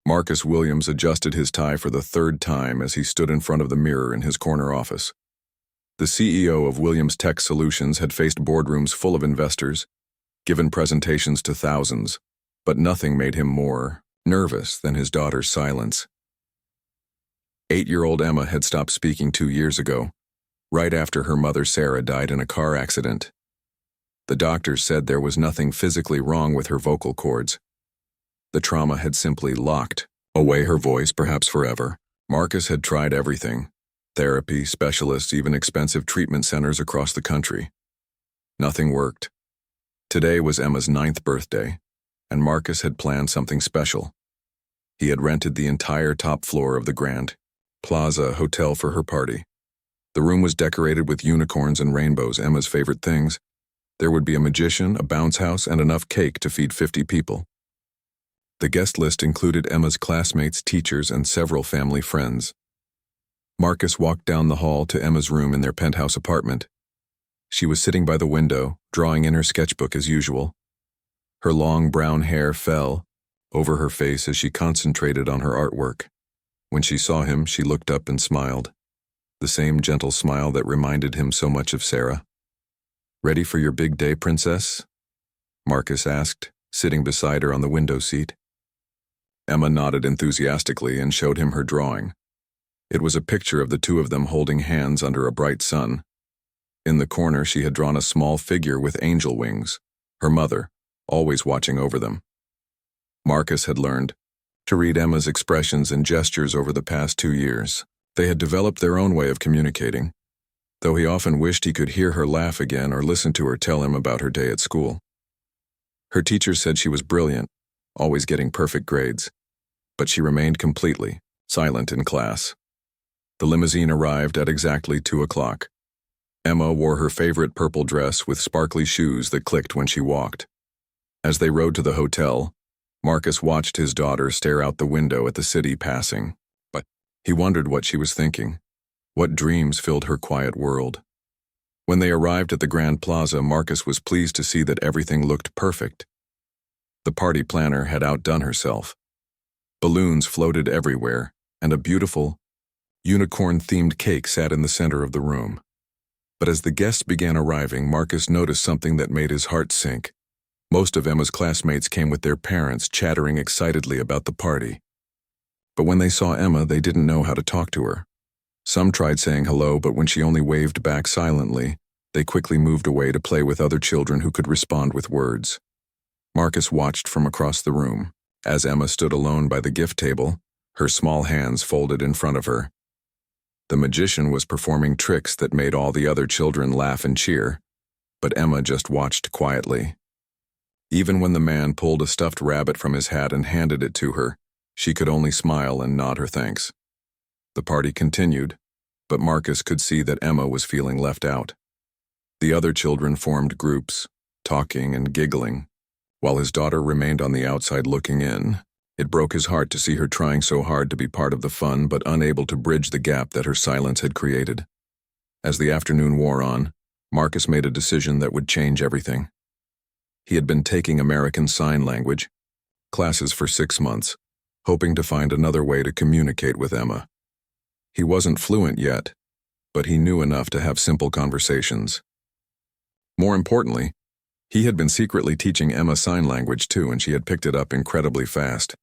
Marcus Williams adjusted his tie for the third time as he stood in front of the mirror in his corner office. The CEO of Williams Tech Solutions had faced boardrooms full of investors, given presentations to thousands, but nothing made him more nervous than his daughter's silence. 8-year-old Emma had stopped speaking 2 years ago, right after her mother Sarah died in a car accident. The doctors said there was nothing physically wrong with her vocal cords. The trauma had simply locked away her voice, perhaps forever. Marcus had tried everything: therapy, specialists, even expensive treatment centers across the country. Nothing worked. Today was Emma's 9th birthday, and Marcus had planned something special. He had rented the entire top floor of the Grand Plaza Hotel for her party. The room was decorated with unicorns and rainbows, Emma's favorite things. There would be a magician, a bounce house, and enough cake to feed 50 people. The guest list included Emma's classmates, teachers, and several family friends. Marcus walked down the hall to Emma's room in their penthouse apartment. She was sitting by the window, drawing in her sketchbook as usual. Her long brown hair fell over her face as she concentrated on her artwork. When she saw him, she looked up and smiled, the same gentle smile that reminded him so much of Sarah. "Ready for your big day, princess?" Marcus asked, sitting beside her on the window seat. Emma nodded enthusiastically and showed him her drawing. It was a picture of the two of them holding hands under a bright sun. In the corner, she had drawn a small figure with angel wings, her mother, always watching over them. Marcus had learned to read Emma's expressions and gestures over the past 2 years. They had developed their own way of communicating, though he often wished he could hear her laugh again or listen to her tell him about her day at school. Her teachers said she was brilliant, always getting perfect grades, but she remained completely silent in class. The limousine arrived at exactly 2 o'clock. Emma wore her favorite purple dress with sparkly shoes that clicked when she walked. As they rode to the hotel, Marcus watched his daughter stare out the window at the city passing, but he wondered what she was thinking. What dreams filled her quiet world? When they arrived at the Grand Plaza, Marcus was pleased to see that everything looked perfect. The party planner had outdone herself. Balloons floated everywhere, and a beautiful, unicorn-themed cake sat in the center of the room. But as the guests began arriving, Marcus noticed something that made his heart sink. Most of Emma's classmates came with their parents, chattering excitedly about the party. But when they saw Emma, they didn't know how to talk to her. Some tried saying hello, but when she only waved back silently, they quickly moved away to play with other children who could respond with words. Marcus watched from across the room, as Emma stood alone by the gift table, her small hands folded in front of her. The magician was performing tricks that made all the other children laugh and cheer, but Emma just watched quietly. Even when the man pulled a stuffed rabbit from his hat and handed it to her, she could only smile and nod her thanks. The party continued, but Marcus could see that Emma was feeling left out. The other children formed groups, talking and giggling, while his daughter remained on the outside looking in. It broke his heart to see her trying so hard to be part of the fun but unable to bridge the gap that her silence had created. As the afternoon wore on, Marcus made a decision that would change everything. He had been taking American Sign Language classes for 6 months, hoping to find another way to communicate with Emma. He wasn't fluent yet, but he knew enough to have simple conversations. More importantly, he had been secretly teaching Emma sign language too, and she had picked it up incredibly fast.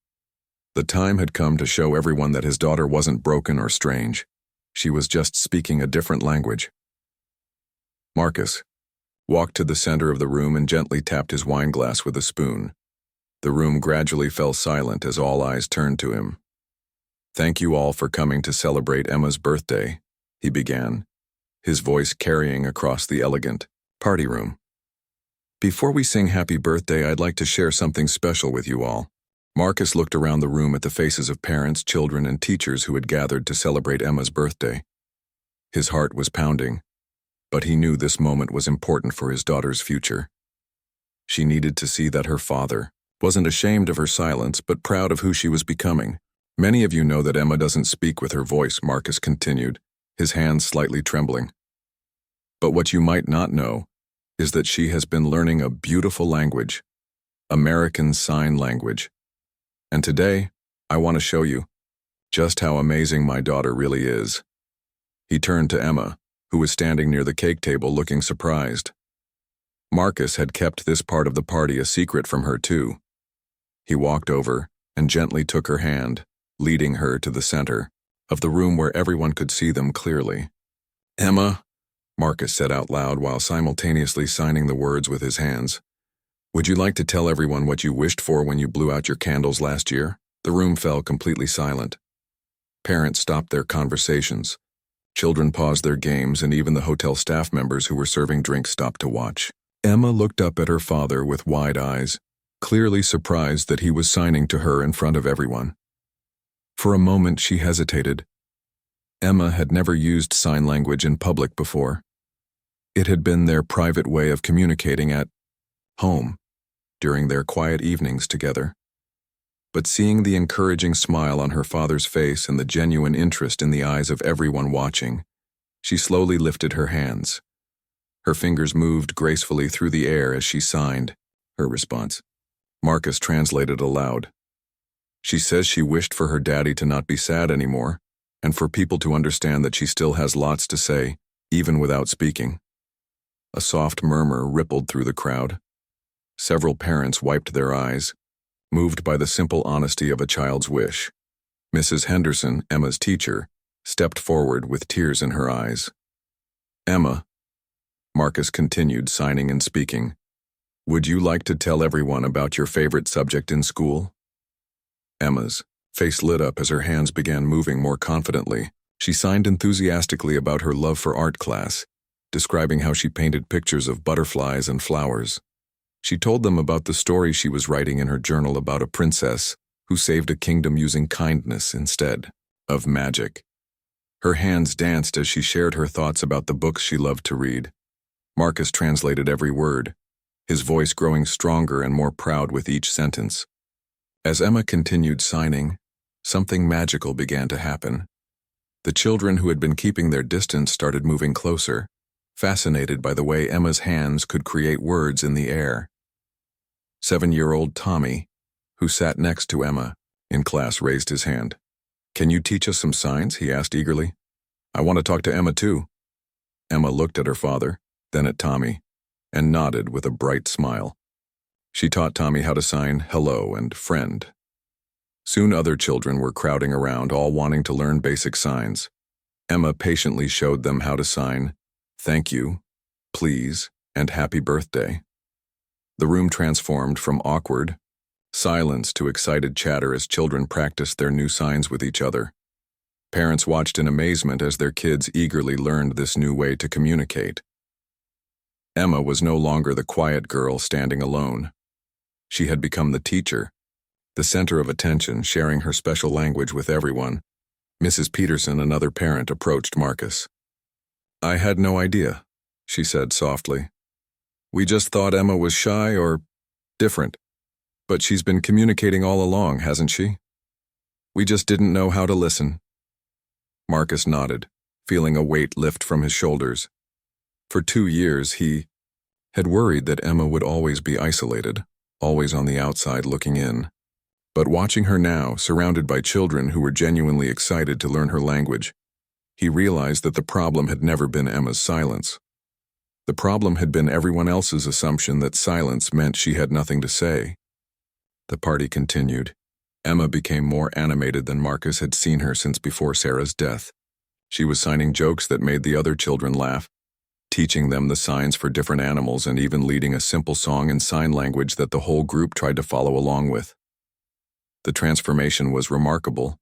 The time had come to show everyone that his daughter wasn't broken or strange. She was just speaking a different language. Marcus walked to the center of the room and gently tapped his wine glass with a spoon. The room gradually fell silent as all eyes turned to him. "Thank you all for coming to celebrate Emma's birthday," he began, his voice carrying across the elegant party room. "Before we sing happy birthday, I'd like to share something special with you all." Marcus looked around the room at the faces of parents, children, and teachers who had gathered to celebrate Emma's birthday. His heart was pounding, but he knew this moment was important for his daughter's future. She needed to see that her father wasn't ashamed of her silence, but proud of who she was becoming. "Many of you know that Emma doesn't speak with her voice," Marcus continued, his hands slightly trembling. "But what you might not know is that she has been learning a beautiful language, American Sign Language. And today, I want to show you just how amazing my daughter really is." He turned to Emma, who was standing near the cake table looking surprised. Marcus had kept this part of the party a secret from her too. He walked over and gently took her hand, leading her to the center of the room where everyone could see them clearly. "Emma," Marcus said out loud while simultaneously signing the words with his hands, "would you like to tell everyone what you wished for when you blew out your candles last year?" The room fell completely silent. Parents stopped their conversations. Children paused their games, and even the hotel staff members who were serving drinks stopped to watch. Emma looked up at her father with wide eyes, clearly surprised that he was signing to her in front of everyone. For a moment she hesitated. Emma had never used sign language in public before. It had been their private way of communicating at home, during their quiet evenings together. But seeing the encouraging smile on her father's face and the genuine interest in the eyes of everyone watching, she slowly lifted her hands. Her fingers moved gracefully through the air as she signed her response. Marcus translated aloud. "She says she wished for her daddy to not be sad anymore, and for people to understand that she still has lots to say, even without speaking." A soft murmur rippled through the crowd. Several parents wiped their eyes, moved by the simple honesty of a child's wish. Mrs. Henderson, Emma's teacher, stepped forward with tears in her eyes. "Emma," Marcus continued, signing and speaking, "would you like to tell everyone about your favorite subject in school?" Emma's face lit up as her hands began moving more confidently. She signed enthusiastically about her love for art class, describing how she painted pictures of butterflies and flowers. She told them about the story she was writing in her journal about a princess who saved a kingdom using kindness instead of magic. Her hands danced as she shared her thoughts about the books she loved to read. Marcus translated every word, his voice growing stronger and more proud with each sentence. As Emma continued signing, something magical began to happen. The children who had been keeping their distance started moving closer, fascinated by the way Emma's hands could create words in the air. 7-year-old Tommy, who sat next to Emma in class, raised his hand. "Can you teach us some signs?" he asked eagerly. "I want to talk to Emma too." Emma looked at her father, then at Tommy, and nodded with a bright smile. She taught Tommy how to sign hello and friend. Soon other children were crowding around, all wanting to learn basic signs. Emma patiently showed them how to sign thank you, please, and happy birthday. The room transformed from awkward silence to excited chatter as children practiced their new signs with each other. Parents watched in amazement as their kids eagerly learned this new way to communicate. Emma was no longer the quiet girl standing alone. She had become the teacher, the center of attention, sharing her special language with everyone. Mrs. Peterson, another parent, approached Marcus. "I had no idea," she said softly. "We just thought Emma was shy or different. But she's been communicating all along, hasn't she? We just didn't know how to listen." Marcus nodded, feeling a weight lift from his shoulders. For 2 years, he had worried that Emma would always be isolated, always on the outside looking in. But watching her now, surrounded by children who were genuinely excited to learn her language, he realized that the problem had never been Emma's silence. The problem had been everyone else's assumption that silence meant she had nothing to say. The party continued. Emma became more animated than Marcus had seen her since before Sarah's death. She was signing jokes that made the other children laugh, teaching them the signs for different animals, and even leading a simple song in sign language that the whole group tried to follow along with. The transformation was remarkable,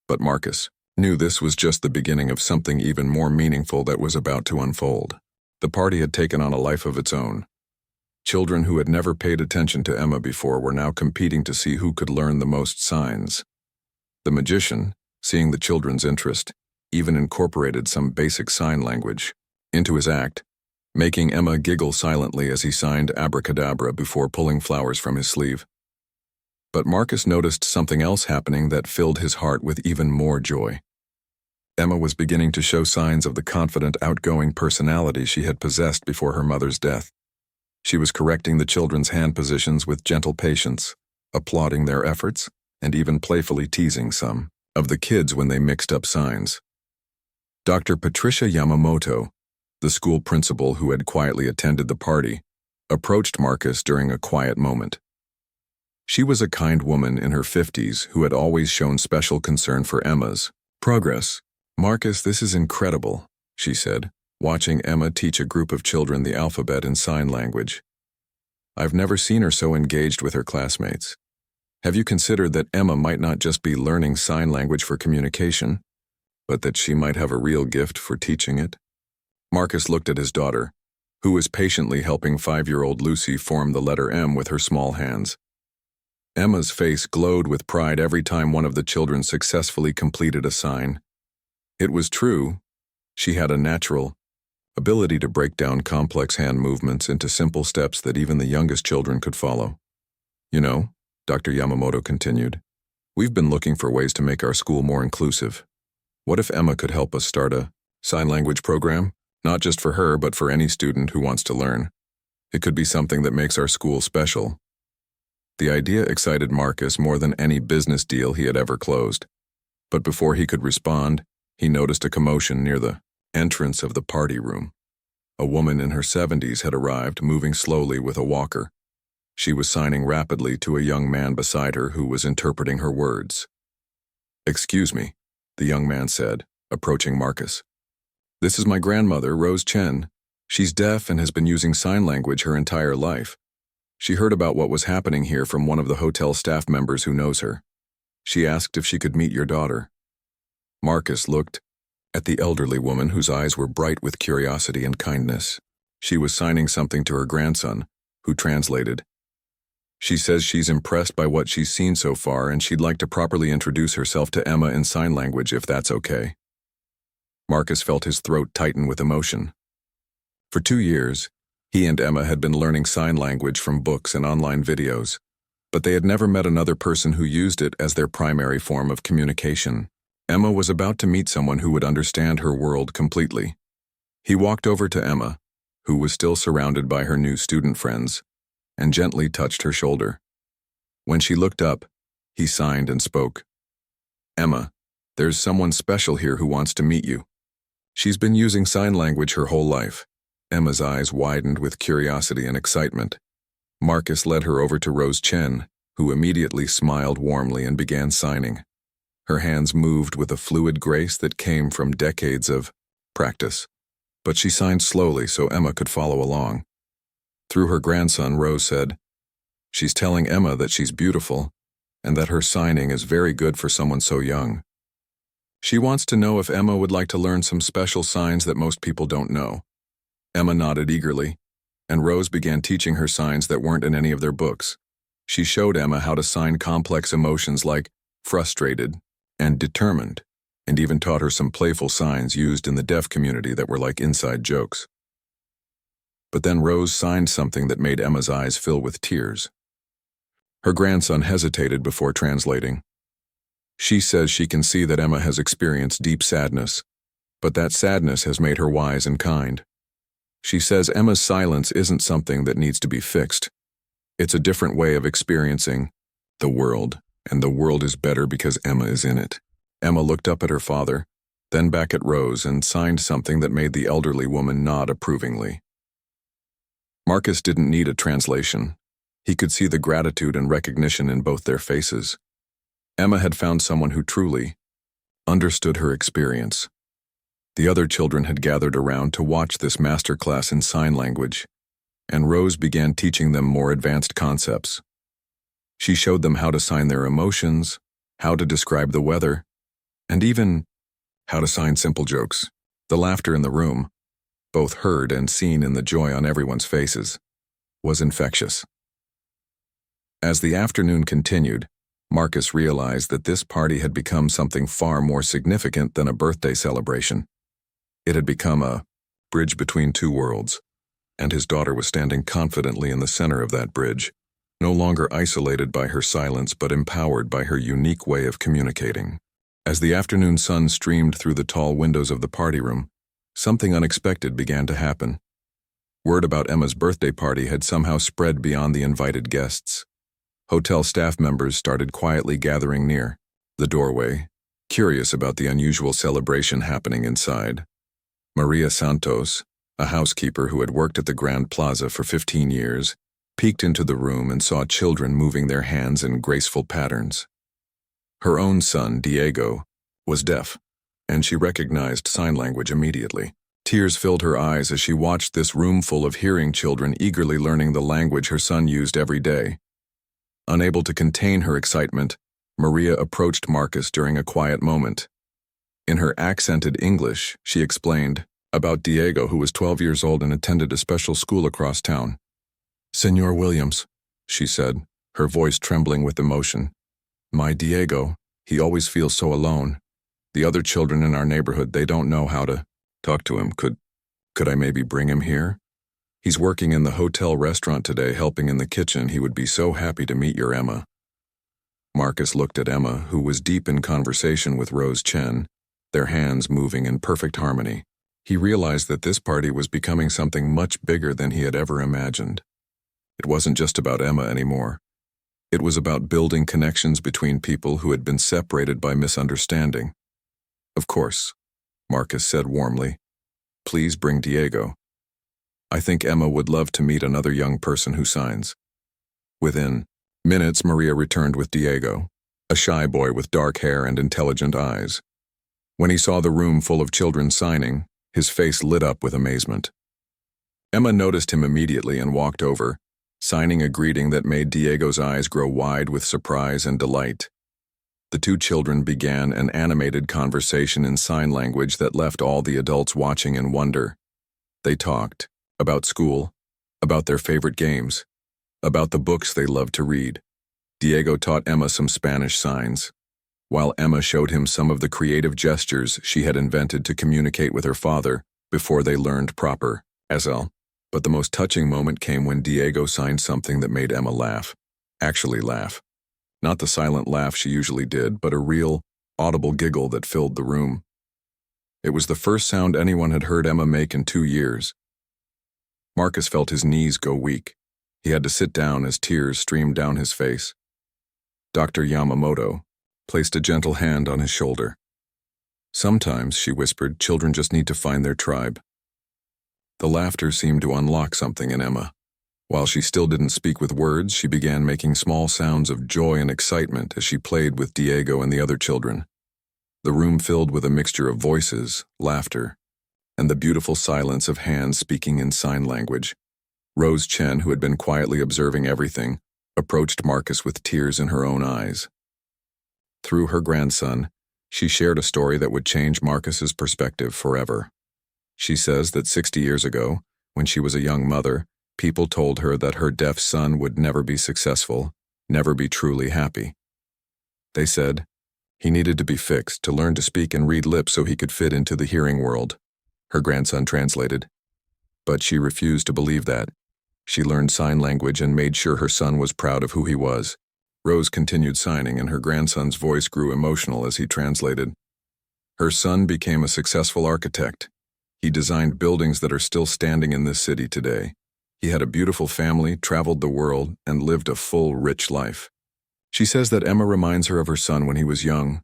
but Marcus knew this was just the beginning of something even more meaningful that was about to unfold. The party had taken on a life of its own. Children who had never paid attention to Emma before were now competing to see who could learn the most signs. The magician, seeing the children's interest, even incorporated some basic sign language into his act, making Emma giggle silently as he signed abracadabra before pulling flowers from his sleeve. But Marcus noticed something else happening that filled his heart with even more joy. Emma was beginning to show signs of the confident, outgoing personality she had possessed before her mother's death. She was correcting the children's hand positions with gentle patience, applauding their efforts, and even playfully teasing some of the kids when they mixed up signs. Dr. Patricia Yamamoto, the school principal who had quietly attended the party, approached Marcus during a quiet moment. She was a kind woman in her 50s who had always shown special concern for Emma's progress. "Marcus, this is incredible," she said, watching Emma teach a group of children the alphabet in sign language. "I've never seen her so engaged with her classmates. Have you considered that Emma might not just be learning sign language for communication, but that she might have a real gift for teaching it?" Marcus looked at his daughter, who was patiently helping 5-year-old Lucy form the letter M with her small hands. Emma's face glowed with pride every time one of the children successfully completed a sign. It was true. She had a natural ability to break down complex hand movements into simple steps that even the youngest children could follow. "You know," Dr. Yamamoto continued, "we've been looking for ways to make our school more inclusive. What if Emma could help us start a sign language program? Not just for her, but for any student who wants to learn. It could be something that makes our school special." The idea excited Marcus more than any business deal he had ever closed. But before he could respond, he noticed a commotion near the entrance of the party room. A woman in her 70s had arrived, moving slowly with a walker. She was signing rapidly to a young man beside her who was interpreting her words. "Excuse me," the young man said, approaching Marcus. "This is my grandmother, Rose Chen. She's deaf and has been using sign language her entire life. She heard about what was happening here from one of the hotel staff members who knows her. She asked if she could meet your daughter." Marcus looked at the elderly woman whose eyes were bright with curiosity and kindness. She was signing something to her grandson, who translated. "She says she's impressed by what she's seen so far and she'd like to properly introduce herself to Emma in sign language if that's okay." Marcus felt his throat tighten with emotion. For 2 years, he and Emma had been learning sign language from books and online videos, but they had never met another person who used it as their primary form of communication. Emma was about to meet someone who would understand her world completely. He walked over to Emma, who was still surrounded by her new student friends, and gently touched her shoulder. When she looked up, he signed and spoke. "Emma, there's someone special here who wants to meet you. She's been using sign language her whole life." Emma's eyes widened with curiosity and excitement. Marcus led her over to Rose Chen, who immediately smiled warmly and began signing. Her hands moved with a fluid grace that came from decades of practice, but she signed slowly so Emma could follow along. Through her grandson, Rose said, "She's telling Emma that she's beautiful and that her signing is very good for someone so young. She wants to know if Emma would like to learn some special signs that most people don't know." Emma nodded eagerly, and Rose began teaching her signs that weren't in any of their books. She showed Emma how to sign complex emotions like frustrated and determined, and even taught her some playful signs used in the deaf community that were like inside jokes. But then Rose signed something that made Emma's eyes fill with tears. Her grandson hesitated before translating. "She says she can see that Emma has experienced deep sadness, but that sadness has made her wise and kind. She says Emma's silence isn't something that needs to be fixed. It's a different way of experiencing the world, and the world is better because Emma is in it." Emma looked up at her father, then back at Rose, and signed something that made the elderly woman nod approvingly. Marcus didn't need a translation. He could see the gratitude and recognition in both their faces. Emma had found someone who truly understood her experience. The other children had gathered around to watch this masterclass in sign language, and Rose began teaching them more advanced concepts. She showed them how to sign their emotions, how to describe the weather, and even how to sign simple jokes. The laughter in the room, both heard and seen in the joy on everyone's faces, was infectious. As the afternoon continued, Marcus realized that this party had become something far more significant than a birthday celebration. It had become a bridge between two worlds, and his daughter was standing confidently in the center of that bridge, no longer isolated by her silence but empowered by her unique way of communicating. As the afternoon sun streamed through the tall windows of the party room, something unexpected began to happen. Word about Emma's birthday party had somehow spread beyond the invited guests. Hotel staff members started quietly gathering near the doorway, curious about the unusual celebration happening inside. Maria Santos, a housekeeper who had worked at the Grand Plaza for 15 years, peeked into the room and saw children moving their hands in graceful patterns. Her own son, Diego, was deaf, and she recognized sign language immediately. Tears filled her eyes as she watched this room full of hearing children eagerly learning the language her son used every day. Unable to contain her excitement, Maria approached Marcus during a quiet moment. In her accented English, she explained about Diego, who was 12 years old and attended a special school across town. "Senor Williams," she said, her voice trembling with emotion. "My Diego, he always feels so alone. The other children in our neighborhood, they don't know how to talk to him. Could I maybe bring him here? He's working in the hotel restaurant today, helping in the kitchen. He would be so happy to meet your Emma." Marcus looked at Emma, who was deep in conversation with Rose Chen, their hands moving in perfect harmony. He realized that this party was becoming something much bigger than he had ever imagined. It wasn't just about Emma anymore. It was about building connections between people who had been separated by misunderstanding. "Of course," Marcus said warmly. "Please bring Diego. I think Emma would love to meet another young person who signs." Within minutes, Maria returned with Diego, a shy boy with dark hair and intelligent eyes. When he saw the room full of children signing, his face lit up with amazement. Emma noticed him immediately and walked over, signing a greeting that made Diego's eyes grow wide with surprise and delight. The two children began an animated conversation in sign language that left all the adults watching in wonder. They talked about school, about their favorite games, about the books they loved to read. Diego taught Emma some Spanish signs, while Emma showed him some of the creative gestures she had invented to communicate with her father before they learned proper ASL. But the most touching moment came when Diego signed something that made Emma laugh. Actually laugh. Not the silent laugh she usually did, but a real, audible giggle that filled the room. It was the first sound anyone had heard Emma make in 2 years. Marcus felt his knees go weak. He had to sit down as tears streamed down his face. Dr. Yamamoto placed a gentle hand on his shoulder. "Sometimes," she whispered, "children just need to find their tribe." The laughter seemed to unlock something in Emma. While she still didn't speak with words, she began making small sounds of joy and excitement as she played with Diego and the other children. The room filled with a mixture of voices, laughter, and the beautiful silence of hands speaking in sign language. Rose Chen, who had been quietly observing everything, approached Marcus with tears in her own eyes. Through her grandson, she shared a story that would change Marcus's perspective forever. She says that 60 years ago, when she was a young mother, people told her that her deaf son would never be successful, never be truly happy. They said he needed to be fixed, to learn to speak and read lips so he could fit into the hearing world. Her grandson translated. But she refused to believe that. She learned sign language and made sure her son was proud of who he was. Rose continued signing, and her grandson's voice grew emotional as he translated. Her son became a successful architect. He designed buildings that are still standing in this city today. He had a beautiful family, traveled the world, and lived a full, rich life. She says that Emma reminds her of her son when he was young.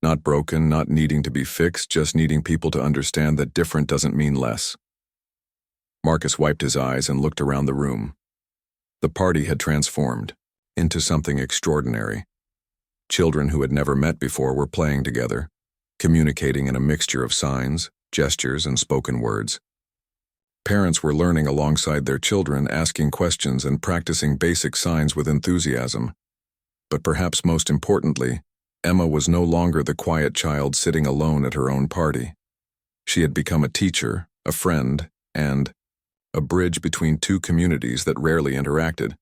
Not broken, not needing to be fixed, just needing people to understand that different doesn't mean less. Marcus wiped his eyes and looked around the room. The party had transformed into something extraordinary. Children who had never met before were playing together, communicating in a mixture of signs, gestures, and spoken words. Parents were learning alongside their children, asking questions and practicing basic signs with enthusiasm. But perhaps most importantly, Emma was no longer the quiet child sitting alone at her own party. She had become a teacher, a friend, and a bridge between two communities that rarely interacted.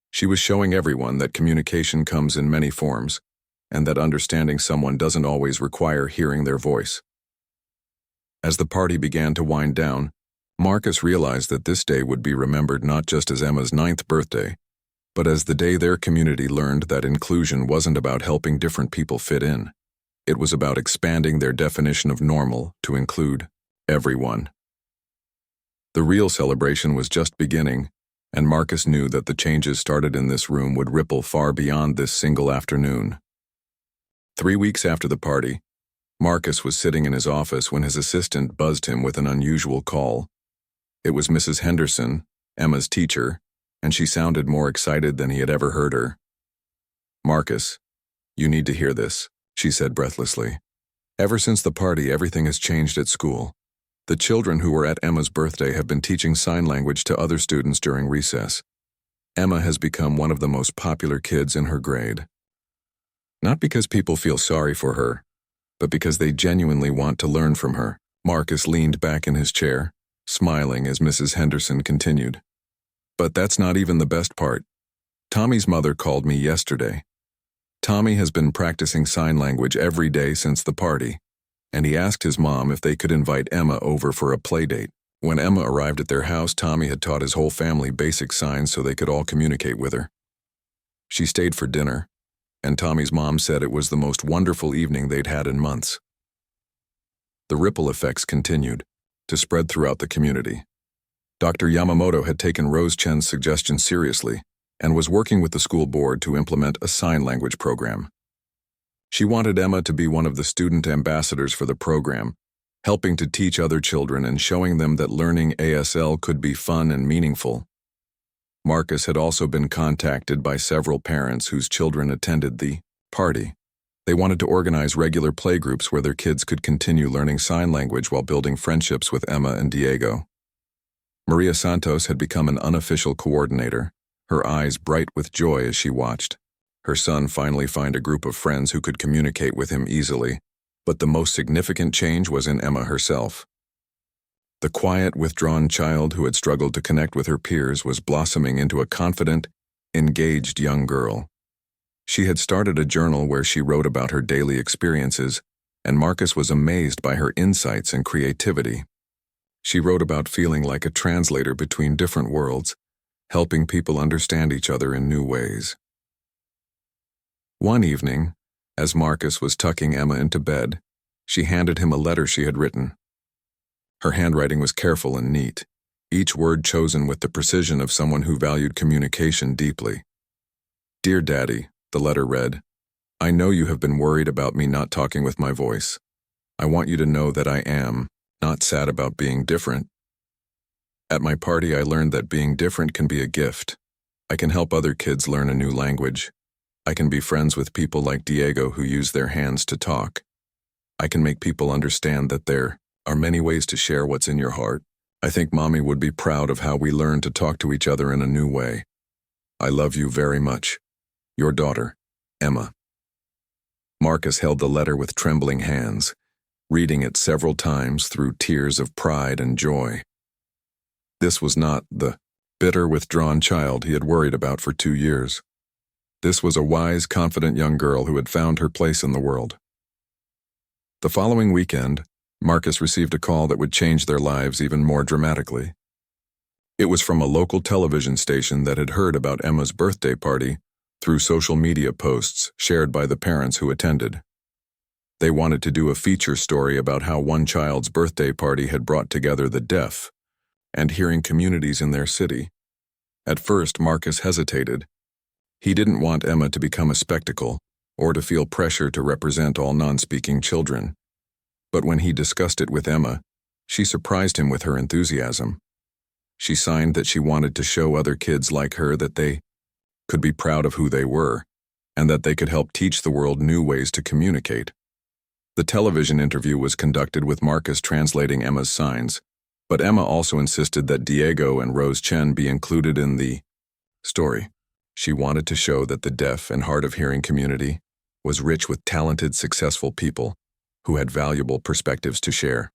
She was showing everyone that communication comes in many forms, and that understanding someone doesn't always require hearing their voice. As the party began to wind down, Marcus realized that this day would be remembered not just as Emma's 9th birthday, but as the day their community learned that inclusion wasn't about helping different people fit in. It was about expanding their definition of normal to include everyone. The real celebration was just beginning, and Marcus knew that the changes started in this room would ripple far beyond this single afternoon. 3 weeks after the party, Marcus was sitting in his office when his assistant buzzed him with an unusual call. It was Mrs. Henderson, Emma's teacher, and she sounded more excited than he had ever heard her. "Marcus, you need to hear this," she said breathlessly. "Ever since the party, everything has changed at school. The children who were at Emma's birthday have been teaching sign language to other students during recess. Emma has become one of the most popular kids in her grade. Not because people feel sorry for her, but because they genuinely want to learn from her." Marcus leaned back in his chair, smiling as Mrs. Henderson continued. "But that's not even the best part. Tommy's mother called me yesterday. Tommy has been practicing sign language every day since the party, and he asked his mom if they could invite Emma over for a play date. When Emma arrived at their house, Tommy had taught his whole family basic signs so they could all communicate with her. She stayed for dinner, and Tommy's mom said it was the most wonderful evening they'd had in months." The ripple effects continued to spread throughout the community. Dr. Yamamoto had taken Rose Chen's suggestion seriously and was working with the school board to implement a sign language program. She wanted Emma to be one of the student ambassadors for the program, helping to teach other children and showing them that learning ASL could be fun and meaningful. Marcus had also been contacted by several parents whose children attended the party. They wanted to organize regular playgroups where their kids could continue learning sign language while building friendships with Emma and Diego. Maria Santos had become an unofficial coordinator, her eyes bright with joy as she watched her son finally find a group of friends who could communicate with him easily. But the most significant change was in Emma herself. The quiet, withdrawn child who had struggled to connect with her peers was blossoming into a confident, engaged young girl. She had started a journal where she wrote about her daily experiences, and Marcus was amazed by her insights and creativity. She wrote about feeling like a translator between different worlds, helping people understand each other in new ways. One evening, as Marcus was tucking Emma into bed, she handed him a letter she had written. Her handwriting was careful and neat, each word chosen with the precision of someone who valued communication deeply. "Dear Daddy," the letter read, "I know you have been worried about me not talking with my voice. I want you to know that I am not sad about being different. At my party, I learned that being different can be a gift. I can help other kids learn a new language. I can be friends with people like Diego who use their hands to talk. I can make people understand that there are many ways to share what's in your heart. I think Mommy would be proud of how we learn to talk to each other in a new way. I love you very much. Your daughter, Emma." Marcus held the letter with trembling hands, reading it several times through tears of pride and joy. This was not the bitter, withdrawn child he had worried about for 2 years. This was a wise, confident young girl who had found her place in the world. The following weekend, Marcus received a call that would change their lives even more dramatically. It was from a local television station that had heard about Emma's birthday party through social media posts shared by the parents who attended. They wanted to do a feature story about how one child's birthday party had brought together the deaf and hearing communities in their city. At first, Marcus hesitated. He didn't want Emma to become a spectacle or to feel pressure to represent all non-speaking children. But when he discussed it with Emma, she surprised him with her enthusiasm. She signed that she wanted to show other kids like her that they could be proud of who they were, and that they could help teach the world new ways to communicate. The television interview was conducted with Marcus translating Emma's signs, but Emma also insisted that Diego and Rose Chen be included in the story. She wanted to show that the deaf and hard of hearing community was rich with talented, successful people who had valuable perspectives to share.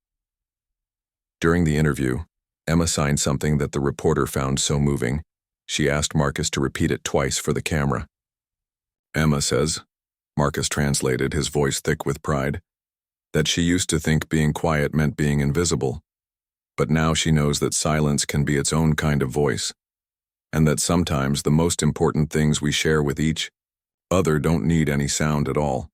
During the interview, Emma signed something that the reporter found so moving, she asked Marcus to repeat it twice for the camera. "Emma says," Marcus translated, his voice thick with pride, "that she used to think being quiet meant being invisible, but now she knows that silence can be its own kind of voice, and that sometimes the most important things we share with each other don't need any sound at all."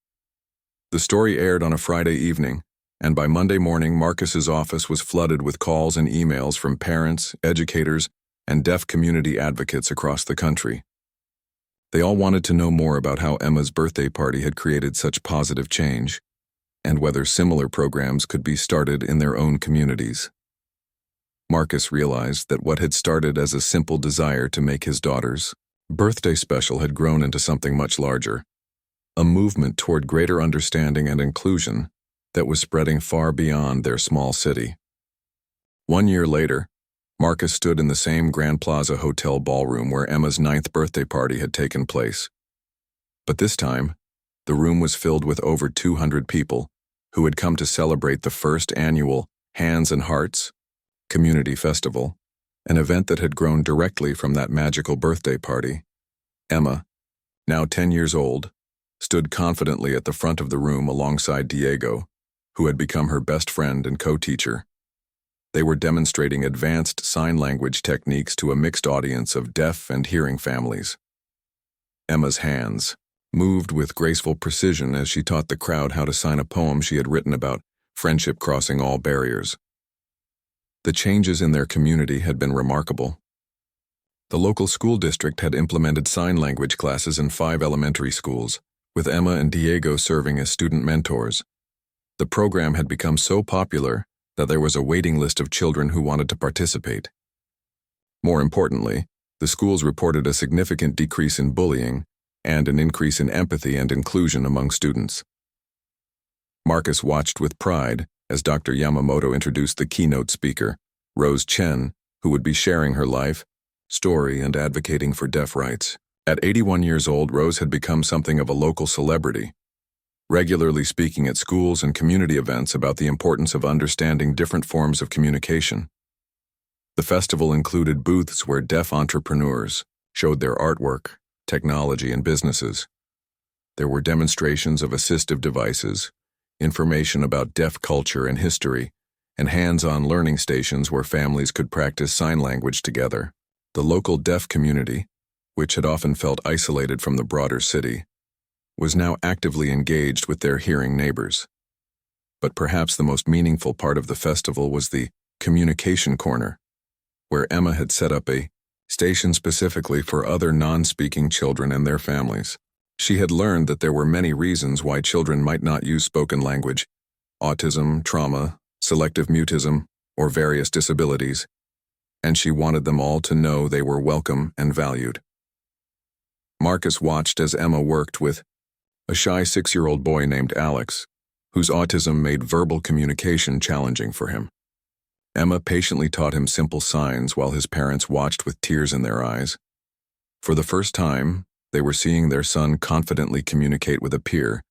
The story aired on a Friday evening, and by Monday morning, Marcus's office was flooded with calls and emails from parents, educators, and deaf community advocates across the country. They all wanted to know more about how Emma's birthday party had created such positive change, and whether similar programs could be started in their own communities. Marcus realized that what had started as a simple desire to make his daughter's birthday special had grown into something much larger, a movement toward greater understanding and inclusion that was spreading far beyond their small city. 1 year later, Marcus stood in the same Grand Plaza Hotel ballroom where Emma's 9th birthday party had taken place. But this time, the room was filled with over 200 people who had come to celebrate the first annual Hands and Hearts Community Festival, an event that had grown directly from that magical birthday party. Emma, now 10 years old, stood confidently at the front of the room alongside Diego, who had become her best friend and co-teacher. They were demonstrating advanced sign language techniques to a mixed audience of deaf and hearing families. Emma's hands moved with graceful precision as she taught the crowd how to sign a poem she had written about friendship crossing all barriers. The changes in their community had been remarkable. The local school district had implemented sign language classes in 5 elementary schools, with Emma and Diego serving as student mentors. The program had become so popular that there was a waiting list of children who wanted to participate. More importantly, the schools reported a significant decrease in bullying and an increase in empathy and inclusion among students. Marcus watched with pride as Dr. Yamamoto introduced the keynote speaker, Rose Chen, who would be sharing her life, story, and advocating for deaf rights. At 81 years old, Rose had become something of a local celebrity, regularly speaking at schools and community events about the importance of understanding different forms of communication. The festival included booths where deaf entrepreneurs showed their artwork, technology, and businesses. There were demonstrations of assistive devices, information about deaf culture and history, and hands-on learning stations where families could practice sign language together. The local deaf community, which had often felt isolated from the broader city, was now actively engaged with their hearing neighbors. But perhaps the most meaningful part of the festival was the communication corner, where Emma had set up a station specifically for other non-speaking children and their families. She had learned that there were many reasons why children might not use spoken language: autism, trauma, selective mutism, or various disabilities, and she wanted them all to know they were welcome and valued. Marcus watched as Emma worked with a shy 6-year-old boy named Alex, whose autism made verbal communication challenging for him. Emma patiently taught him simple signs while his parents watched with tears in their eyes. For the first time, they were seeing their son confidently communicate with a peer,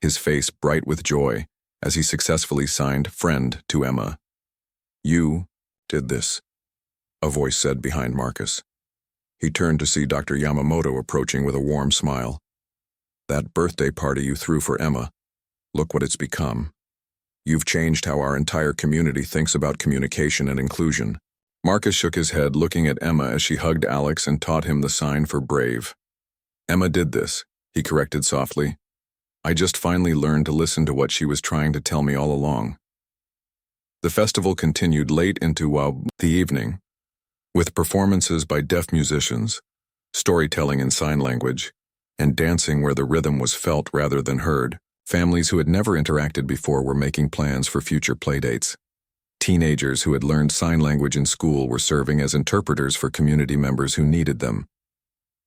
his face bright with joy as he successfully signed friend to Emma. "You did this," a voice said behind Marcus. He turned to see Dr. Yamamoto approaching with a warm smile. "That birthday party you threw for Emma, look what it's become. You've changed how our entire community thinks about communication and inclusion." Marcus shook his head, looking at Emma as she hugged Alex and taught him the sign for brave. "Emma did this," he corrected softly. "I just finally learned to listen to what she was trying to tell me all along." The festival continued late into the evening, with performances by deaf musicians, storytelling in sign language, and dancing where the rhythm was felt rather than heard. Families who had never interacted before were making plans for future playdates. Teenagers who had learned sign language in school were serving as interpreters for community members who needed them.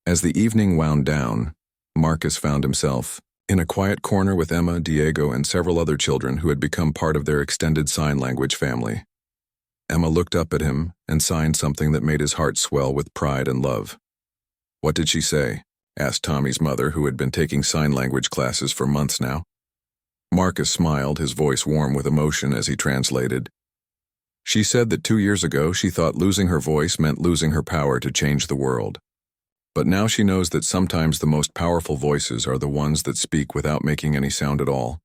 As the evening wound down, Marcus found himself in a quiet corner with Emma, Diego, and several other children who had become part of their extended sign language family. Emma looked up at him and signed something that made his heart swell with pride and love. "What did she say?" asked Tommy's mother, who had been taking sign language classes for months now. Marcus smiled, his voice warm with emotion as he translated. "She said that 2 years ago she thought losing her voice meant losing her power to change the world. But now she knows that sometimes the most powerful voices are the ones that speak without making any sound at all."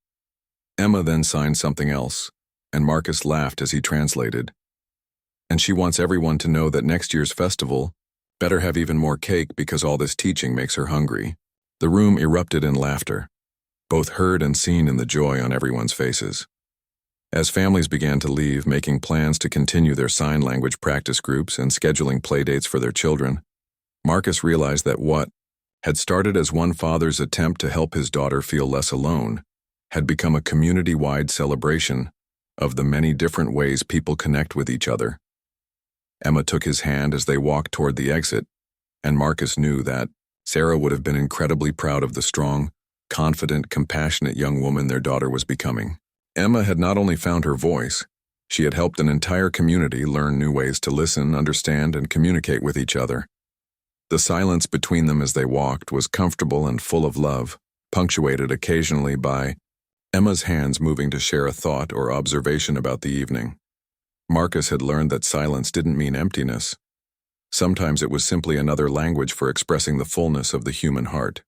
Emma then signed something else, and Marcus laughed as he translated. "And she wants everyone to know that next year's festival better have even more cake because all this teaching makes her hungry." The room erupted in laughter, both heard and seen in the joy on everyone's faces. As families began to leave, making plans to continue their sign language practice groups and scheduling playdates for their children, Marcus realized that what had started as one father's attempt to help his daughter feel less alone had become a community-wide celebration of the many different ways people connect with each other. Emma took his hand as they walked toward the exit, and Marcus knew that Sarah would have been incredibly proud of the strong, confident, compassionate young woman their daughter was becoming. Emma had not only found her voice, she had helped an entire community learn new ways to listen, understand, and communicate with each other. The silence between them as they walked was comfortable and full of love, punctuated occasionally by Emma's hands moving to share a thought or observation about the evening. Marcus had learned that silence didn't mean emptiness. Sometimes it was simply another language for expressing the fullness of the human heart.